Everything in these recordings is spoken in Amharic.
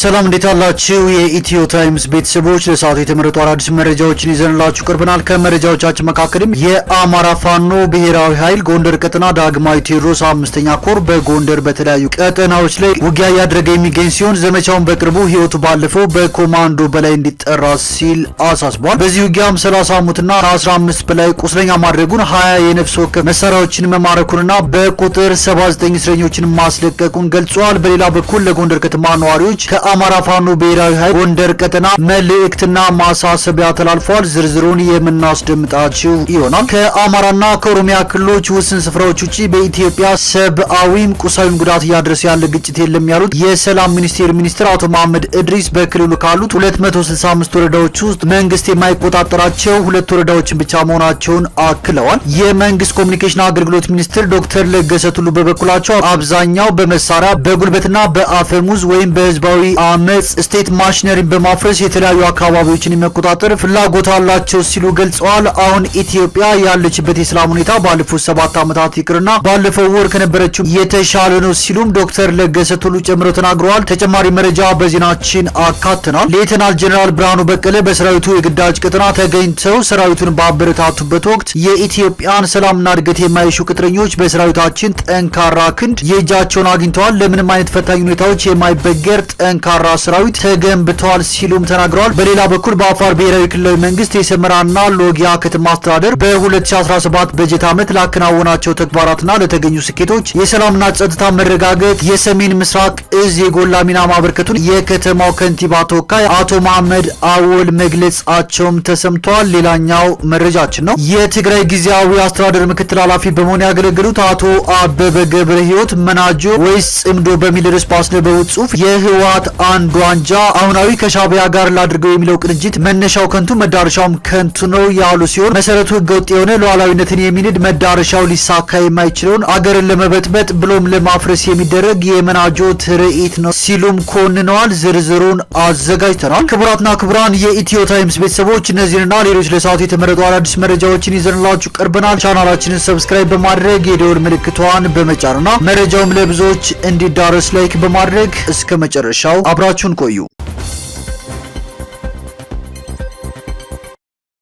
ሰላም እንዴት አላችሁ? የኢትዮ ታይምስ ቤተሰቦች ለሰዓቱ የተመረጡ አዳዲስ መረጃዎችን ይዘንላችሁ ቀርበናል። ከመረጃዎቻችን መካከልም የአማራ ፋኖ ብሔራዊ ኃይል ጎንደር ቀጠና ዳግማዊ ቴዎድሮስ 5ኛ ኮር በጎንደር በተለያዩ ቀጠናዎች ላይ ውጊያ እያደረገ የሚገኝ ሲሆን ዘመቻውን በቅርቡ ህይወቱ ባለፈው በኮማንዶ በላይ እንዲጠራ ሲል አሳስቧል። በዚህ ውጊያም 30 ሙትና 15 በላይ ቁስለኛ ማድረጉን 20 የነፍስ ወከፍ መሳሪያዎችን መማረኩንና በቁጥር 79 እስረኞችን ማስለቀቁን ገልጿል። በሌላ በኩል ለጎንደር ከተማ ነዋሪዎች ከአማራ ፋኖ ብሔራዊ ኃይል ጎንደር ቀጠና መልእክትና ማሳሰቢያ ተላልፏል። ዝርዝሩን የምናስደምጣችሁ ይሆናል። ከአማራና ከኦሮሚያ ክልሎች ውስን ስፍራዎች ውጪ በኢትዮጵያ ሰብአዊም ቁሳዊም ጉዳት እያደረሰ ያለ ግጭት የለም ያሉት የሰላም ሚኒስትር አቶ መሐመድ እድሪስ በክልሉ ካሉት 265 ወረዳዎች ውስጥ መንግስት የማይቆጣጠራቸው 2 ወረዳዎችን ብቻ መሆናቸውን አክለዋል። የመንግስት ኮሚኒኬሽን አገልግሎት ሚኒስትር ዶክተር ለገሰ ቱሉ በበኩላቸው አብዛኛው በመሳሪያ በጉልበትና በአፈሙዝ ወይም በህዝባዊ አመጽ ስቴት ማሽነሪን በማፍረስ የተለያዩ አካባቢዎችን የመቆጣጠር ፍላጎት አላቸው ሲሉ ገልጸዋል። አሁን ኢትዮጵያ ያለችበት የሰላም ሁኔታ ባለፉት 7 ዓመታት ይቅርና ባለፈው ወር ከነበረችው የተሻለ ነው ሲሉም ዶክተር ለገሰ ቱሉ ጨምረው ተናግረዋል። ተጨማሪ መረጃ በዜናችን አካተናል። ሌተናል ጀነራል ብርሃኑ በቀለ በሰራዊቱ የግዳጅ ቀጠና ተገኝተው ሰራዊቱን ባበረታቱበት ወቅት የኢትዮጵያን ሰላምና እድገት የማይሹ ቅጥረኞች በሰራዊታችን ጠንካራ ክንድ የእጃቸውን አግኝተዋል፣ ለምንም አይነት ፈታኝ ሁኔታዎች የማይበገር ጠንካራ ሰራዊት ተገንብተዋል ሲሉም ተናግረዋል። በሌላ በኩል በአፋር ብሔራዊ ክልላዊ መንግስት የሰመራና ሎጊያ ከተማ አስተዳደር በ2017 በጀት ዓመት ላከናወናቸው ተግባራትና ለተገኙ ስኬቶች የሰላምና ጸጥታ መረጋገጥ የሰሜን ምስራቅ እዝ የጎላ ሚና ማበርከቱን የከተማው ከንቲባ ተወካይ አቶ መሐመድ አወል መግለጻቸውም ተሰምተዋል። ሌላኛው መረጃችን ነው። የትግራይ ጊዜያዊ አስተዳደር ምክትል ኃላፊ በመሆን ያገለገሉት አቶ አበበ ገብረ ህይወት መናጆ ወይስ ጽምዶ በሚል ርዕስ ባስነበቡት ጽሑፍ የህወሓት አንዱ አንጃ አሁናዊ ከሻዕቢያ ጋር ላድርገው የሚለው ቅንጅት መነሻው ከንቱ መዳረሻውም ከንቱ ነው ያሉ ሲሆን መሰረቱ ህገወጥ የሆነ ሉዓላዊነትን የሚንድ መዳረሻው ሊሳካ የማይችለውን አገርን ለመበጥበጥ ብሎም ለማፍረስ የሚደረግ የመናጆ ትርኢት ነው ሲሉም ኮንነዋል። ዝርዝሩን አዘጋጅተናል። ክቡራትና ክቡራን የኢትዮ ታይምስ ቤተሰቦች እነዚህንና ሌሎች ለሰዓቱ የተመረጡ አዳዲስ መረጃዎችን ይዘንላችሁ ቀርበናል። ቻናላችንን ሰብስክራይብ በማድረግ የደወል ምልክቷን በመጫንና መረጃውም ለብዙዎች እንዲዳረስ ላይክ በማድረግ እስከ መጨረሻው አብራችሁን ቆዩ።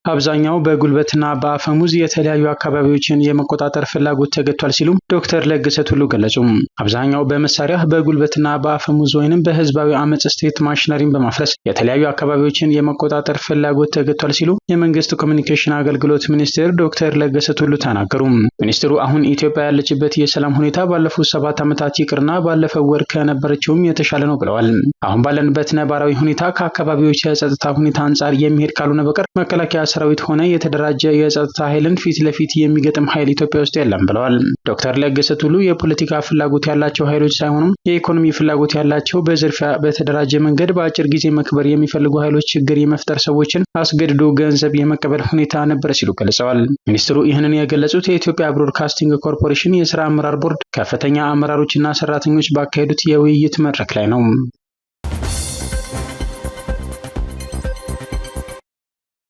አብዛኛው በጉልበትና በአፈሙዝ የተለያዩ አካባቢዎችን የመቆጣጠር ፍላጎት ተገቷል ሲሉ ዶክተር ለገሰ ቱሉ ገለጹ። አብዛኛው በመሳሪያ በጉልበትና በአፈሙዝ ወይንም በህዝባዊ አመጽ ስቴት ማሽነሪን በማፍረስ የተለያዩ አካባቢዎችን የመቆጣጠር ፍላጎት ተገቷል ሲሉ የመንግስት ኮሚኒኬሽን አገልግሎት ሚኒስትር ዶክተር ለገሰ ቱሉ ተናገሩ። ሚኒስትሩ አሁን ኢትዮጵያ ያለችበት የሰላም ሁኔታ ባለፉት 7 ዓመታት ይቅርና ባለፈው ወር ከነበረችውም የተሻለ ነው ብለዋል። አሁን ባለንበት ነባራዊ ሁኔታ ከአካባቢዎች የጸጥታ ሁኔታ አንጻር የሚሄድ ካልሆነ በቀር መከላከያ ሰራዊት ሆነ የተደራጀ የጸጥታ ኃይልን ፊት ለፊት የሚገጥም ኃይል ኢትዮጵያ ውስጥ የለም ብለዋል። ዶክተር ለገሰ ቱሉ የፖለቲካ ፍላጎት ያላቸው ኃይሎች ሳይሆኑም የኢኮኖሚ ፍላጎት ያላቸው በዝርፊያ በተደራጀ መንገድ በአጭር ጊዜ መክበር የሚፈልጉ ኃይሎች ችግር የመፍጠር ሰዎችን አስገድዶ ገንዘብ የመቀበል ሁኔታ ነበር ሲሉ ገልጸዋል። ሚኒስትሩ ይህንን የገለጹት የኢትዮጵያ ብሮድካስቲንግ ኮርፖሬሽን የስራ አመራር ቦርድ ከፍተኛ አመራሮችና ሰራተኞች ባካሄዱት የውይይት መድረክ ላይ ነው።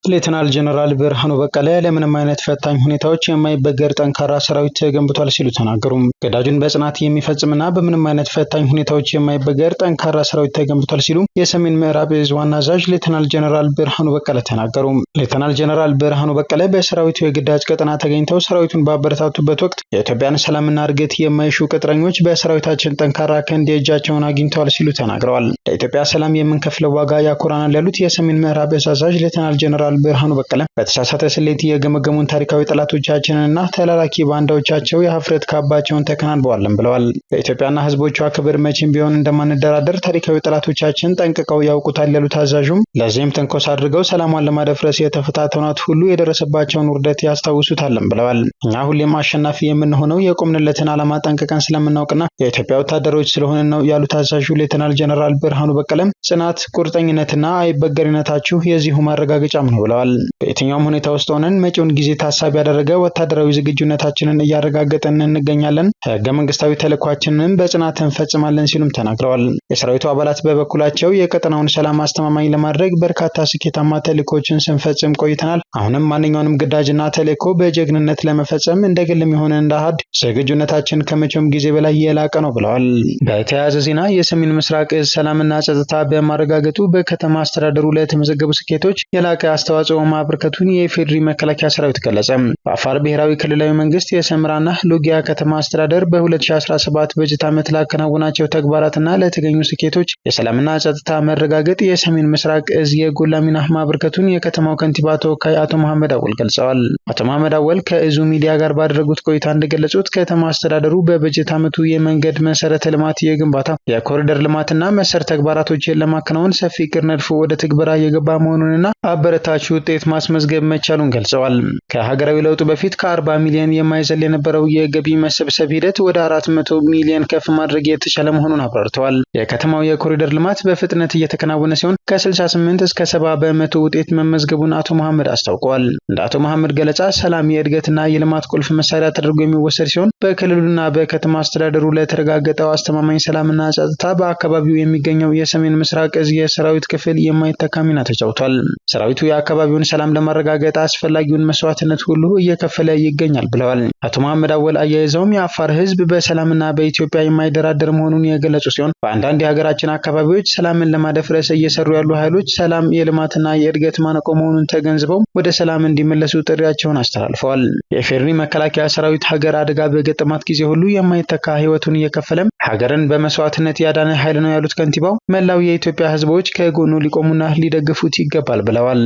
ሌተናል ጀነራል ብርሃኑ በቀለ ለምንም አይነት ፈታኝ ሁኔታዎች የማይበገር ጠንካራ ሰራዊት ተገንብቷል ሲሉ ተናገሩ። ግዳጁን በጽናት የሚፈጽምና በምንም አይነት ፈታኝ ሁኔታዎች የማይበገር ጠንካራ ሰራዊት ተገንብቷል ሲሉ የሰሜን ምዕራብ እዝ ዋና አዛዥ ሌተናል ጀነራል ብርሃኑ በቀለ ተናገሩ። ሌተናል ጀነራል ብርሃኑ በቀለ በሰራዊቱ የግዳጅ ቀጠና ተገኝተው ሰራዊቱን ባበረታቱበት ወቅት የኢትዮጵያን ሰላምና እድገት የማይሹ ቅጥረኞች በሰራዊታችን ጠንካራ ክንድ የእጃቸውን አግኝተዋል ሲሉ ተናግረዋል። ለኢትዮጵያ ሰላም የምንከፍለው ዋጋ ያኮራናል ያሉት የሰሜን ምዕራብ እዝ አዛዥ ሌተናል ጀነራል ብርሃኑ በቀለ በተሳሳተ ስሌት የገመገሙን ታሪካዊ ጠላቶቻችንና ተላላኪ ባንዳዎቻቸው የሀፍረት ካባቸውን ተከናንበዋልን ብለዋል። በኢትዮጵያና ህዝቦቿ ክብር መቼም ቢሆን እንደማንደራደር ታሪካዊ ጠላቶቻችን ጠንቅቀው ያውቁታል ያሉት አዛዡም ለዚህም ተንኮስ አድርገው ሰላሟን ለማደፍረስ የተፈታተኗት ሁሉ የደረሰባቸውን ውርደት ያስታውሱታልን ብለዋል። እኛ ሁሌም አሸናፊ የምንሆነው የቆምንለትን ዓላማ ጠንቅቀን ስለምናውቅና የኢትዮጵያ ወታደሮች ስለሆንን ነው ያሉት አዛዡ ሌተናል ጀነራል ብርሃኑ በቀለም ጽናት፣ ቁርጠኝነትና አይበገሪነታችሁ የዚሁ ማረጋገጫ ነው ብለዋል። በየትኛውም ሁኔታ ውስጥ ሆነን መጪውን ጊዜ ታሳቢ ያደረገ ወታደራዊ ዝግጁነታችንን እያረጋገጠን እንገኛለን። ህገ መንግስታዊ ተልዕኳችንን በጽናት እንፈጽማለን ሲሉም ተናግረዋል። የሰራዊቱ አባላት በበኩላቸው የቀጠናውን ሰላም አስተማማኝ ለማድረግ በርካታ ስኬታማ ተልዕኮችን ስንፈጽም ቆይተናል። አሁንም ማንኛውንም ግዳጅና ተልዕኮ በጀግንነት ለመፈጸም እንደ ግልም የሆነ እንደ አሃድ ዝግጁነታችን ከመቼውም ጊዜ በላይ የላቀ ነው ብለዋል። በተያያዘ ዜና የሰሜን ምስራቅ እዝ ሰላምና ጸጥታ በማረጋገጡ በከተማ አስተዳደሩ ለተመዘገቡ ስኬቶች የላቀ አስተዋጽኦ ማበርከቱን የኢፌዴሪ መከላከያ ሰራዊት ገለጸ። በአፋር ብሔራዊ ክልላዊ መንግስት የሰምራና ሎጊያ ከተማ አስተዳደር በ2017 በጀት ዓመት ላከናወናቸው ተግባራትና ለተገኙ ስኬቶች የሰላምና ጸጥታ መረጋገጥ የሰሜን ምስራቅ እዝ የጎላ ሚና ማበርከቱን የከተማው ከንቲባ ተወካይ አቶ መሐመድ አወል ገልጸዋል። አቶ መሐመድ አወል ከእዙ ሚዲያ ጋር ባደረጉት ቆይታ እንደገለጹት ከተማ አስተዳደሩ በበጀት ዓመቱ የመንገድ መሰረተ ልማት፣ የግንባታ፣ የኮሪደር ልማትና መሰል ተግባራቶችን ለማከናወን ሰፊ እቅድ ነድፎ ወደ ትግበራ የገባ መሆኑንና አበረታች ውጤት ማስመዝገብ መቻሉን ገልጸዋል። ከሀገራዊ ለውጡ በፊት ከ40 ሚሊዮን የማይዘል የነበረው የገቢ መሰብሰብ ሂደት ወደ 400 ሚሊዮን ከፍ ማድረግ የተቻለ መሆኑን አብራርተዋል። የከተማው የኮሪደር ልማት በፍጥነት እየተከናወነ ሲሆን ከ68 እስከ 70 በመቶ ውጤት መመዝገቡን አቶ መሐመድ አስታውቀዋል። እንደ አቶ መሐመድ ገለጻ ሰላም የእድገትና የልማት ቁልፍ መሳሪያ ተደርጎ የሚወሰድ ሲሆን በክልሉና በከተማ አስተዳደሩ ለተረጋገጠው አስተማማኝ ሰላምና ጸጥታ በአካባቢው የሚገኘው የሰሜን ምስራቅ እዝ የሰራዊት ክፍል የማይተካ ሚና ተጫውቷል። ሰራዊቱ የአካባቢውን ሰላም ለማረጋገጥ አስፈላጊውን መስዋዕትነት ሁሉ እየከፈለ ይገኛል ብለዋል። አቶ መሐመድ አወል አያይዘውም የአፋር ህዝብ በሰላምና በኢትዮጵያ የማይደራደር መሆኑን የገለጹ ሲሆን በአንዳንድ የሀገራችን አካባቢዎች ሰላምን ለማደፍረስ እየሰሩ ያሉ ኃይሎች ሰላም የልማትና የእድገት ማነቆ መሆኑን ተገንዝበው ወደ ሰላም እንዲመለሱ ጥሪያቸውን አስተላልፈዋል። የኢፌዴሪ መከላከያ ሰራዊት ሀገር አደጋ በገጠማት ጊዜ ሁሉ የማይተካ ህይወቱን እየከፈለም ሀገርን በመስዋዕትነት ያዳነ ኃይል ነው ያሉት ከንቲባው መላው የኢትዮጵያ ህዝቦች ከጎኑ ሊቆሙና ሊደግፉት ይገባል ብለዋል።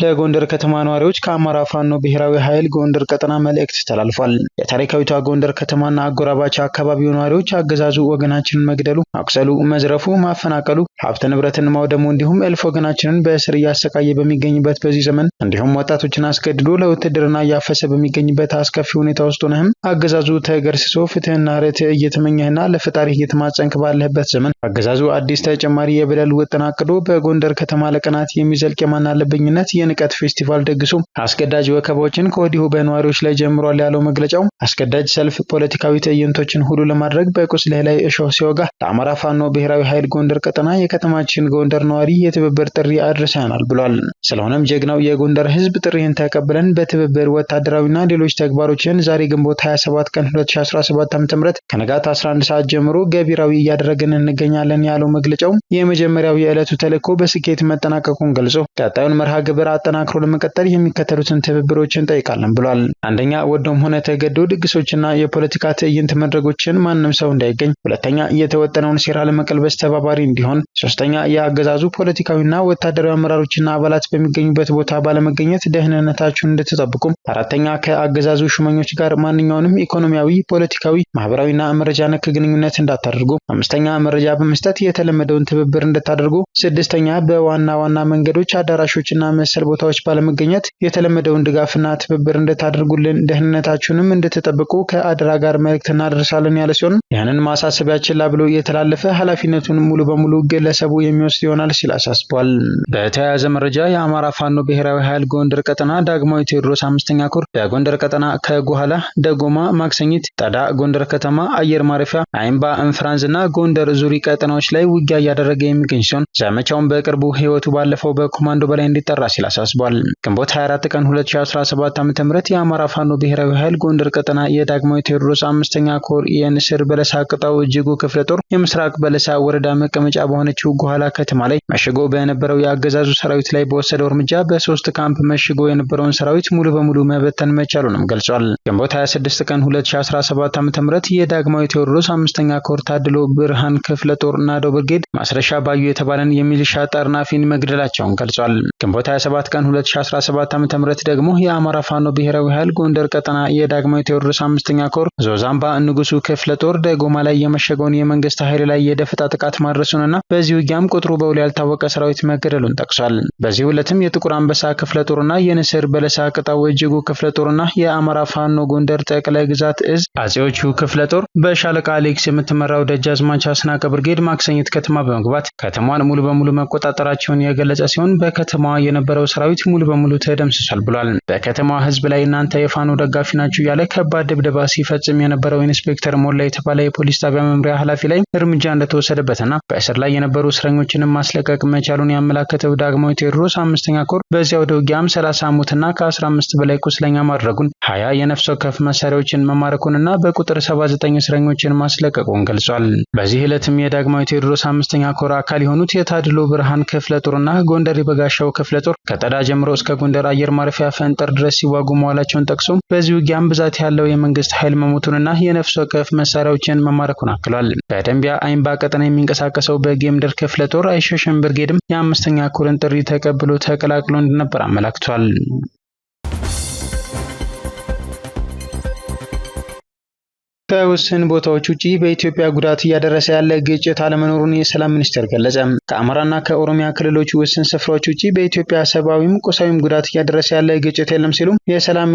ለጎንደር ከተማ ነዋሪዎች ከአማራ ፋኖ ብሔራዊ ኃይል ጎንደር ቀጠና መልእክት ተላልፏል። የታሪካዊቷ ጎንደር ከተማና አጎራባች አካባቢው ነዋሪዎች አገዛዙ ወገናችንን መግደሉ፣ ማቁሰሉ፣ መዝረፉ፣ ማፈናቀሉ፣ ሀብት ንብረትን ማውደሙ እንዲሁም እልፍ ወገናችንን በእስር እያሰቃየ በሚገኝበት በዚህ ዘመን እንዲሁም ወጣቶችን አስገድዶ ለውትድርና እያፈሰ በሚገኝበት አስከፊ ሁኔታ ውስጥ ሆነህም አገዛዙ ተገርስሶ ፍትህና ርትዕ እየተመኘህና ለፈጣሪ እየተማጸንክ ባለህበት ዘመን አገዛዙ አዲስ ተጨማሪ የበደል ውጥን አቅዶ በጎንደር ከተማ ለቀናት የሚዘልቅ የማናለብኝነት ንቀት ፌስቲቫል ደግሶ አስገዳጅ ወከባዎችን ከወዲሁ በነዋሪዎች ላይ ጀምሯል ያለው መግለጫው አስገዳጅ ሰልፍ፣ ፖለቲካዊ ትዕይንቶችን ሁሉ ለማድረግ በቁስልህ ላይ እሾህ ሲወጋ ለአማራ ፋኖ ብሔራዊ ኃይል ጎንደር ቀጠና የከተማችን ጎንደር ነዋሪ የትብብር ጥሪ አድርሰናል ብሏል። ስለሆነም ጀግናው የጎንደር ህዝብ ጥሪህን ተቀብለን በትብብር ወታደራዊና ሌሎች ተግባሮችን ዛሬ ግንቦት 27 ቀን 2017 ዓ.ም ከንጋት 11 ሰዓት ጀምሮ ገቢራዊ እያደረግን እንገኛለን ያለው መግለጫው የመጀመሪያው የዕለቱ ተልዕኮ በስኬት መጠናቀቁን ገልጾ ቀጣዩን መርሃ ግብር አጠናክሮ ለመቀጠል የሚከተሉትን ትብብሮችን ጠይቃለን ብሏል። አንደኛ፣ ወዶም ሆነ ተገዶ ድግሶችና የፖለቲካ ትዕይንት መድረጎችን ማንም ሰው እንዳይገኝ። ሁለተኛ፣ የተወጠነውን ሴራ ለመቀልበስ ተባባሪ እንዲሆን። ሶስተኛ፣ የአገዛዙ ፖለቲካዊና ወታደራዊ አመራሮችና አባላት በሚገኙበት ቦታ ባለመገኘት ደህንነታችሁን እንድትጠብቁ። አራተኛ፣ ከአገዛዙ ሹመኞች ጋር ማንኛውንም ኢኮኖሚያዊ፣ ፖለቲካዊ፣ ማህበራዊና መረጃ ነክ ግንኙነት እንዳታደርጉ። አምስተኛ፣ መረጃ በመስጠት የተለመደውን ትብብር እንድታደርጉ። ስድስተኛ፣ በዋና ዋና መንገዶች፣ አዳራሾችና መሰል ቦታዎች ባለመገኘት የተለመደውን ድጋፍና ትብብር እንድታደርጉልን ደህንነታችሁንም እንድትጠብቁ ከአደራ ጋር መልእክት እናደርሳለን ያለ ሲሆን ያንን ማሳሰቢያ ችላ ብሎ የተላለፈ ኃላፊነቱን ሙሉ በሙሉ ግለሰቡ የሚወስድ ይሆናል ሲል አሳስቧል። በተያያዘ መረጃ የአማራ ፋኖ ብሔራዊ ኃይል ጎንደር ቀጠና ዳግማዊ ቴዎድሮስ 5ኛ ኮር በጎንደር ቀጠና ከጓኋላ፣ ደጎማ፣ ማክሰኝት፣ ጠዳ፣ ጎንደር ከተማ አየር ማረፊያ፣ አይምባ፣ እንፍራንዝና ጎንደር ዙሪ ቀጠናዎች ላይ ውጊያ እያደረገ የሚገኝ ሲሆን ዘመቻውን በቅርቡ ህይወቱ ባለፈው በኮማንዶ በላይ እንዲጠራ ሲል አሳስቧል። ግንቦት 24 ቀን 2017 ዓ.ም የአማራ ፋኖ ብሔራዊ ኃይል ጎንደር ቀጠና የዳግማዊ ቴዎድሮስ 5ኛ ኮር የንስር በለሳ ቅጣው እጅጉ ክፍለ ጦር የምስራቅ በለሳ ወረዳ መቀመጫ በሆነችው ጓኋላ ከተማ ላይ መሽጎ በነበረው የአገዛዙ ሰራዊት ላይ በወሰደው እርምጃ በሶስት ካምፕ መሽጎ የነበረውን ሰራዊት ሙሉ በሙሉ መበተን መቻሉንም ገልጿል። ግንቦት 26 ቀን 2017 ዓ.ም የዳግማዊ ቴዎድሮስ 5ኛ ኮር ታድሎ ብርሃን ክፍለ ጦር ናዶ ብርጌድ ማስረሻ ባዩ የተባለን የሚሊሻ ጠርናፊን መግደላቸውን ገልጿል። ግንቦት 27 ቀን 2017 ዓ.ም ደግሞ የአማራ ፋኖ ብሔራዊ ኃይል ጎንደር ቀጠና የዳግማዊ ቴዎድሮስ 5ኛ ኮር ዞዛምባ ንጉሱ ክፍለ ጦር ደጎማ ላይ የመሸገውን የመንግስት ኃይል ላይ የደፈጣ ጥቃት ማድረሱንና በዚህ ውጊያም ቁጥሩ በውል ያልታወቀ ሰራዊት መገደሉን ጠቅሷል። በዚህ ዕለትም የጥቁር አንበሳ ክፍለ ጦርና የንስር በለሳ ቅጣው እጅጉ ክፍለ ጦርና የአማራ ፋኖ ጎንደር ጠቅላይ ግዛት እዝ አጼዎቹ ክፍለ ጦር በሻለቃ አሌክስ የምትመራው ደጃዝማች አስናቀ ብርጌድ ማክሰኝት ከተማ በመግባት ከተማዋን ሙሉ በሙሉ መቆጣጠራቸውን የገለጸ ሲሆን በከተማዋ የነበረው ሰራዊት ሙሉ በሙሉ ተደምስሷል ብሏል። በከተማዋ ህዝብ ላይ እናንተ የፋኖ ደጋፊ ናችሁ ያለ ከባድ ድብደባ ሲፈጽም የነበረው ኢንስፔክተር ሞላ የተባለ የፖሊስ ጣቢያ መምሪያ ኃላፊ ላይ እርምጃ እንደተወሰደበትና በእስር ላይ የነበሩ እስረኞችንም ማስለቀቅ መቻሉን ያመላከተው ዳግማዊ ቴዎድሮስ 5ኛ ኮር በዚያው ውጊያም 30 ሙትና ከ15 በላይ ቁስለኛ ማድረጉን 20 የነፍስ ወከፍ መሳሪያዎችን መማረኩንና በቁጥር 79 እስረኞችን ማስለቀቁን ገልጿል። በዚህ ዕለትም የዳግማዊ ቴዎድሮስ 5ኛ ኮር አካል የሆኑት የታድሎ ብርሃን ክፍለ ጦርና ጎንደር የበጋሻው ክፍለ ጦር ከጠዳ ጀምሮ እስከ ጎንደር አየር ማረፊያ ፈንጠር ድረስ ሲዋጉ መዋላቸውን ጠቅሶ በዚህ ውጊያም ብዛት ያለው የመንግስት ኃይል መሞቱንና የነፍስ ወከፍ መሳሪያዎችን መማረኩን አክሏል። በደንቢያ አይምባ ቀጠና የሚንቀሳቀሰው በጌምድር ክፍለ ጦር አይሸሽም ብርጌድም የ5ኛ ኮርን ጥሪ ተቀብሎ ተቀላቅሎ እንደነበር አመላክቷል። ከውስን ቦታዎች ውጪ በኢትዮጵያ ጉዳት እያደረሰ ያለ ግጭት አለመኖሩን የሰላም ሚኒስቴር ገለጸ። ከአማራና ከኦሮሚያ ክልሎች ውስን ስፍራዎች ውጪ በኢትዮጵያ ሰብአዊም ቁሳዊም ጉዳት እያደረሰ ያለ ግጭት የለም ሲሉ የሰላም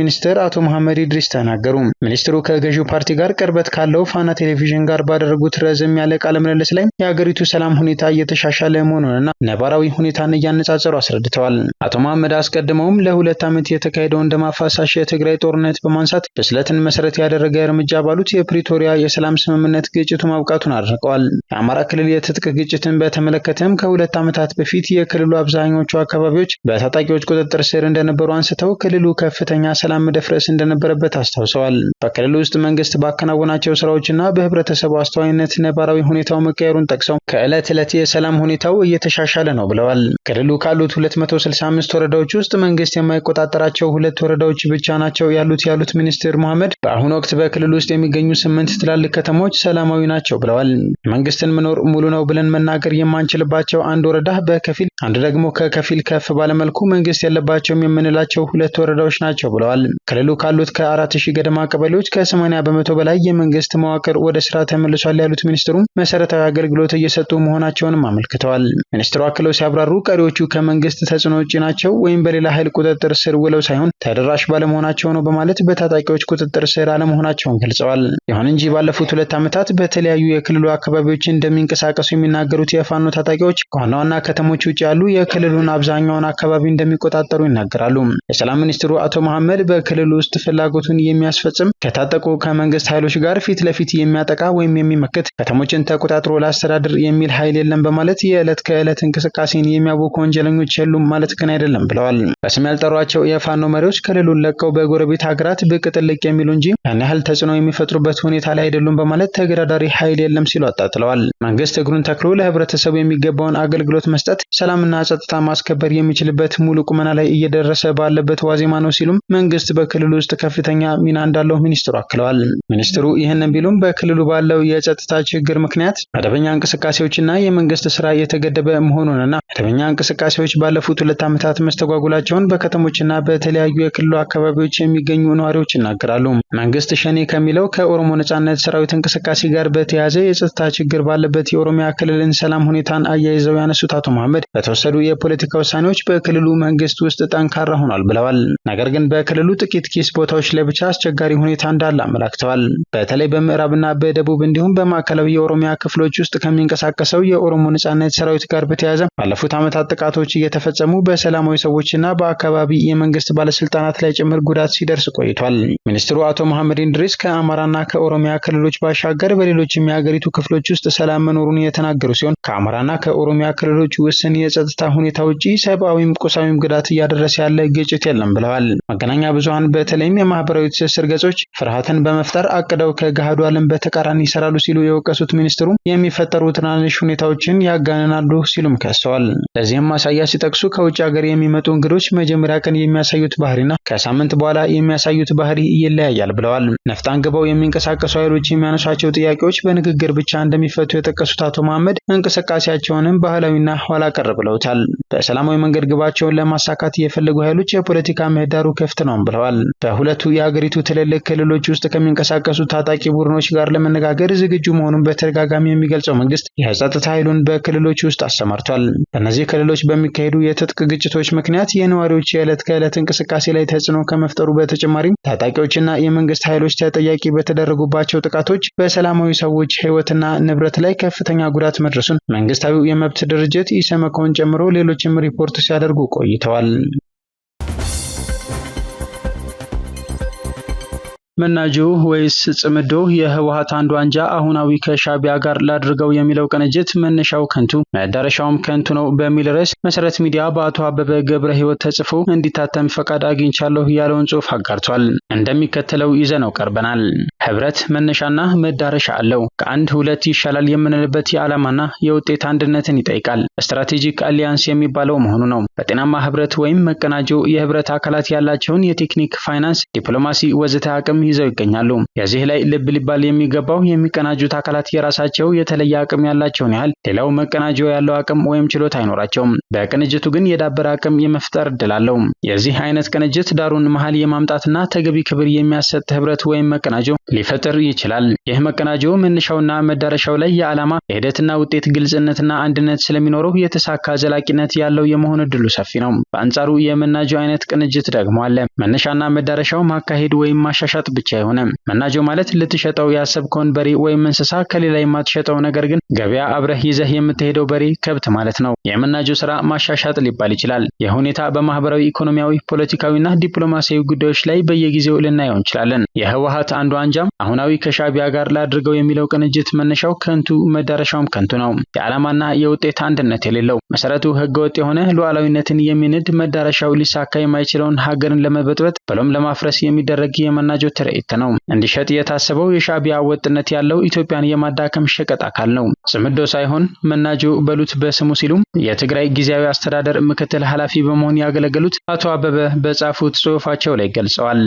ሚኒስቴር አቶ መሐመድ ኢድሪስ ተናገሩ። ሚኒስትሩ ከገዢው ፓርቲ ጋር ቅርበት ካለው ፋና ቴሌቪዥን ጋር ባደረጉት ረዘም ያለ ቃለ ምልልስ ላይ የሀገሪቱ ሰላም ሁኔታ እየተሻሻለ መሆኑንና ነባራዊ ሁኔታን እያነጻጸሩ አስረድተዋል። አቶ መሐመድ አስቀድመውም ለ2 ዓመት የተካሄደውን ደም አፋሳሽ የትግራይ ጦርነት በማንሳት ብስለትን መሰረት ያደረገ እርምጃ ባሉት የፕሪቶሪያ የሰላም ስምምነት ግጭቱ ማብቃቱን አድርገዋል። የአማራ ክልል የትጥቅ ግጭትን በተመለከተም ከ2 ዓመታት በፊት የክልሉ አብዛኞቹ አካባቢዎች በታጣቂዎች ቁጥጥር ስር እንደነበሩ አንስተው ክልሉ ከፍተኛ ሰላም መደፍረስ እንደነበረበት አስታውሰዋል። በክልሉ ውስጥ መንግስት ባከናወናቸው ስራዎችና በህብረተሰቡ አስተዋይነት ነባራዊ ሁኔታው መቀየሩን ጠቅሰው ከዕለት ዕለት የሰላም ሁኔታው እየተሻሻለ ነው ብለዋል። ክልሉ ካሉት 265 ወረዳዎች ውስጥ መንግስት የማይቆጣጠራቸው 2 ወረዳዎች ብቻ ናቸው ያሉት ሚኒስትር መሐመድ በአሁኑ ወቅት በክልሉ ውስጥ የሚገኙ 8 ትላልቅ ከተሞች ሰላማዊ ናቸው ብለዋል። መንግስትን መኖር ሙሉ ነው ብለን መናገር የማንችልባቸው አንድ ወረዳ በከፊል አንድ ደግሞ ከከፊል ከፍ ባለመልኩ መንግስት የለባቸውም የምንላቸው 2 ወረዳዎች ናቸው ብለዋል። ክልሉ ካሉት ከ4000 ገደማ ቀበሌዎች ከ80 በመቶ በላይ የመንግስት መዋቅር ወደ ስራ ተመልሷል ያሉት ሚኒስትሩ መሰረታዊ አገልግሎት እየሰጡ መሆናቸውንም አመልክተዋል። ሚኒስትሩ አክለው ሲያብራሩ ቀሪዎቹ ከመንግስት ተጽዕኖ ውጪ ናቸው ወይም በሌላ ኃይል ቁጥጥር ስር ውለው ሳይሆን ተደራሽ ባለመሆናቸው ነው በማለት በታጣቂዎች ቁጥጥር ስር አለመሆናቸውን ገልጸዋል። ይሁን እንጂ ባለፉት 2 ዓመታት በተለያዩ የክልሉ አካባቢዎች እንደሚንቀሳቀሱ የሚናገሩት የፋኖ ታጣቂዎች ከዋና ዋና ከተሞች ውጭ ያሉ የክልሉን አብዛኛውን አካባቢ እንደሚቆጣጠሩ ይናገራሉ። የሰላም ሚኒስትሩ አቶ መሐመድ በክልሉ ውስጥ ፍላጎቱን የሚያስፈጽም ከታጠቁ ከመንግስት ኃይሎች ጋር ፊት ለፊት የሚያጠቃ ወይም የሚመክት ከተሞችን ተቆጣጥሮ ለአስተዳደር የሚል ኃይል የለም በማለት የዕለት ከዕለት እንቅስቃሴን የሚያውኩ ወንጀለኞች የሉም ማለት ግን አይደለም ብለዋል። በስም ያልጠሯቸው የፋኖ መሪዎች ክልሉን ለቀው በጎረቤት ሀገራት ብቅ ጥልቅ የሚሉ እንጂ ያን ያህል ተጽዕኖ የሚፈጥሩበት ሁኔታ ላይ አይደሉም በማለት ተገዳዳሪ ኃይል የለም ሲሉ አጣጥለዋል። መንግስት እግሩን ተክሎ ለህብረተሰቡ የሚገባውን አገልግሎት መስጠት፣ ሰላምና ጸጥታ ማስከበር የሚችልበት ሙሉ ቁመና ላይ እየደረሰ ባለበት ዋዜማ ነው ሲሉም መንግስት በክልሉ ውስጥ ከፍተኛ ሚና እንዳለው ሚኒስትሩ አክለዋል። ሚኒስትሩ ይህንን ቢሉም በክልሉ ባለው የጸጥታ ችግር ምክንያት መደበኛ እንቅስቃሴዎችና የመንግስት ስራ የተገደበ መሆኑንና መደበኛ እንቅስቃሴዎች ባለፉት 2 ዓመታት መስተጓጉላቸውን በከተሞችና በተለያዩ የክልሉ አካባቢዎች የሚገኙ ነዋሪዎች ይናገራሉ። መንግስት ሸኔ ከሚለው ከኦሮሞ ነጻነት ሰራዊት እንቅስቃሴ ጋር በተያያዘ የጸጥታ ችግር ባለበት የኦሮሚያ ክልልን ሰላም ሁኔታን አያይዘው ያነሱት አቶ መሐመድ በተወሰዱ የፖለቲካ ውሳኔዎች በክልሉ መንግስት ውስጥ ጠንካራ ሆኗል ብለዋል። ነገር ግን በክልሉ ጥቂት ኪስ ቦታዎች ላይ ብቻ አስቸጋሪ ሁኔታ እንዳለ አመላክተዋል። በተለይ በምዕራብና በደቡብ እንዲሁም በማዕከላዊ የኦሮሚያ ክፍሎች ውስጥ ከሚንቀሳቀሰው የኦሮሞ ነጻነት ሰራዊት ጋር በተያያዘ ባለፉት ዓመታት ጥቃቶች እየተፈጸሙ በሰላማዊ ሰዎችና በአካባቢ የመንግስት ባለስልጣናት ላይ ጭምር ጉዳት ሲደርስ ቆይቷል። ሚኒስትሩ አቶ መሐመድ ኢድሪስ ከአማራና ከኦሮሚያ ክልሎች ባሻገር በሌሎችም የሀገሪቱ ክፍሎች ውስጥ ሰላም መኖሩን የተናገሩ ሲሆን ከአማራና ከኦሮሚያ ክልሎች ውስን የጸጥታ ሁኔታ ውጪ ሰብአዊም ቁሳዊም ጉዳት እያደረሰ ያለ ግጭት የለም ብለዋል። መገናኛ ብዙሃን በተለይም የማህበራዊ ትስስር ገጾች ፍርሃትን በመፍጠር አቅደው ከገሃዱ ዓለም በተቃራኒ ይሰራሉ ሲሉ የወቀሱት ሚኒስትሩ የሚፈጠሩ ትናንሽ ሁኔታዎችን ያጋንናሉ ሲሉም ከሰዋል። ለዚህም ማሳያ ሲጠቅሱ ከውጭ ሀገር የሚመጡ እንግዶች መጀመሪያ ቀን የሚያሳዩት ባህሪና ከሳምንት በኋላ የሚያሳዩት ባህሪ ይለያያል ብለዋል። ነፍጥ አንግበው የሚንቀሳቀሱ ኃይሎች የሚያነሷቸው ጥያቄዎች በንግግር ብቻ እንደሚፈቱ የጠቀሱት አቶ መሐመድ እንቅስቃሴያቸውንም ባህላዊና ኋላ ቀር ብለዋል። ብለውታል። በሰላማዊ መንገድ ግባቸውን ለማሳካት የፈለጉ ኃይሎች የፖለቲካ ምህዳሩ ክፍት ነው ብለዋል። በሁለቱ የሀገሪቱ ትልልቅ ክልሎች ውስጥ ከሚንቀሳቀሱ ታጣቂ ቡድኖች ጋር ለመነጋገር ዝግጁ መሆኑን በተደጋጋሚ የሚገልጸው መንግስት የጸጥታ ኃይሉን በክልሎች ውስጥ አሰማርቷል። በእነዚህ ክልሎች በሚካሄዱ የትጥቅ ግጭቶች ምክንያት የነዋሪዎች የዕለት ከዕለት እንቅስቃሴ ላይ ተጽዕኖ ከመፍጠሩ በተጨማሪም ታጣቂዎችና የመንግስት ኃይሎች ተጠያቂ በተደረጉባቸው ጥቃቶች በሰላማዊ ሰዎች ህይወትና ንብረት ላይ ከፍተኛ ጉዳት መድረሱን መንግስታዊው የመብት ድርጅት ኢሰመኮን ጨምሮ ሌሎችም ሪፖርት ሲያደርጉ ቆይተዋል። መናጆ ወይስ ጽምዶ የህወሓት አንዱ አንጃ አሁናዊ ከሻቢያ ጋር ላድርገው የሚለው ቅንጅት መነሻው ከንቱ መዳረሻውም ከንቱ ነው በሚል ርዕስ መሰረት ሚዲያ በአቶ አበበ ገብረ ህይወት ተጽፎ እንዲታተም ፈቃድ አግኝቻለሁ ያለውን ጽሑፍ አጋርቷል። እንደሚከተለው ይዘነው ቀርበናል። ህብረት መነሻና መዳረሻ አለው። ከአንድ ሁለት ይሻላል የምንልበት የዓላማና የውጤት አንድነትን ይጠይቃል። ስትራቴጂክ አሊያንስ የሚባለው መሆኑ ነው። በጤናማ ህብረት ወይም መቀናጆ የህብረት አካላት ያላቸውን የቴክኒክ፣ ፋይናንስ፣ ዲፕሎማሲ ወዘተ አቅም ይዘው ይገኛሉ። የዚህ ላይ ልብ ሊባል የሚገባው የሚቀናጁት አካላት የራሳቸው የተለየ አቅም ያላቸውን ያህል ሌላው መቀናጆ ያለው አቅም ወይም ችሎታ አይኖራቸውም። በቅንጅቱ ግን የዳበረ አቅም የመፍጠር እድል አለው። የዚህ አይነት ቅንጅት ዳሩን መሃል የማምጣትና ተገቢ ክብር የሚያሰጥ ህብረት ወይም መቀናጆ ሊፈጥር ይችላል። ይህ መቀናጆ መነሻውና መዳረሻው ላይ የዓላማ የሂደትና ውጤት ግልጽነትና አንድነት ስለሚኖረው የተሳካ ዘላቂነት ያለው የመሆን እድሉ ሰፊ ነው። በአንጻሩ የመናጆ አይነት ቅንጅት ደግሞ አለ። መነሻና መዳረሻው ማካሄድ ወይም ማሻሻጥ ብቻ የሆነ መናጆ ማለት ልትሸጠው ያሰብከውን በሬ ወይም እንስሳ ከሌላ የማትሸጠው ነገር ግን ገበያ አብረህ ይዘህ የምትሄደው በሬ ከብት ማለት ነው። የመናጆ ስራ ማሻሻጥ ሊባል ይችላል። ይህ ሁኔታ በማህበራዊ፣ ኢኮኖሚያዊ፣ ፖለቲካዊና ዲፕሎማሲያዊ ጉዳዮች ላይ በየጊዜው ልናየው እንችላለን። የህወሓት አንዱ አንጃም አሁናዊ ከሻቢያ ጋር ላድርገው የሚለው ቅንጅት መነሻው ከንቱ መዳረሻውም ከንቱ ነው። የዓላማና የውጤት አንድነት የሌለው መሰረቱ ህገወጥ የሆነ ሉዓላዊነትን የሚንድ መዳረሻው ሊሳካ የማይችለውን ሀገርን ለመበጥበጥ ብሎም ለማፍረስ የሚደረግ የመናጆ ትርኢት ነው። እንዲሸጥ የታሰበው የሻቢያ ወጥነት ያለው ኢትዮጵያን የማዳከም ሸቀጥ አካል ነው። ጽምዶ ሳይሆን መናጆ በሉት በስሙ ሲሉም የትግራይ ጊዜያዊ አስተዳደር ምክትል ኃላፊ በመሆን ያገለገሉት አቶ አበበ በጻፉት ጽሑፋቸው ላይ ገልጸዋል።